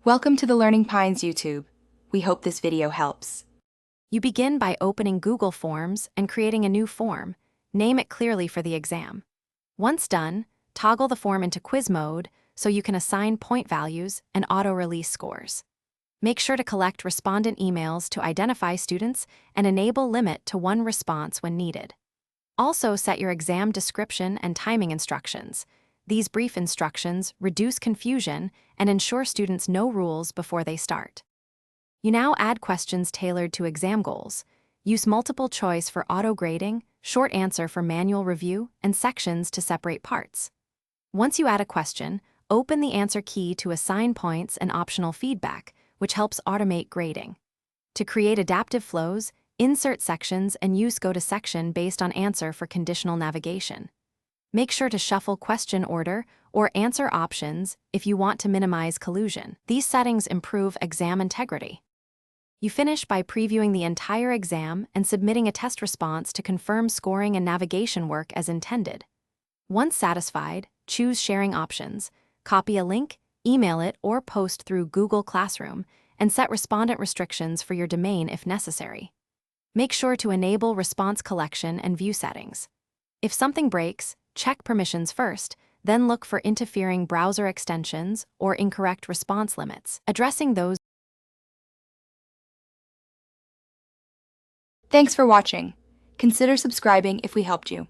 Welcome to the Learning Pines YouTube. We hope this video helps. You begin by opening Google Forms and creating a new form. Name it clearly for the exam. Once done, toggle the form into quiz mode so you can assign point values and auto-release scores. Make sure to collect respondent emails to identify students and enable limit to one response when needed. Also set your exam description and timing instructions. These brief instructions reduce confusion and ensure students know rules before they start. You now add questions tailored to exam goals. Use multiple choice for auto-grading, short answer for manual review, and sections to separate parts. Once you add a question, open the answer key to assign points and optional feedback, which helps automate grading. To create adaptive flows, insert sections and use go to section based on answer for conditional navigation. Make sure to shuffle question order or answer options if you want to minimize collusion. These settings improve exam integrity. You finish by previewing the entire exam and submitting a test response to confirm scoring and navigation work as intended. Once satisfied, choose sharing options, copy a link, email it, or post through Google Classroom, and set respondent restrictions for your domain if necessary. Make sure to enable response collection and view settings. If something breaks, check permissions first, then look for interfering browser extensions or incorrect response limits. Addressing those. Thanks for watching. Consider subscribing if we helped you.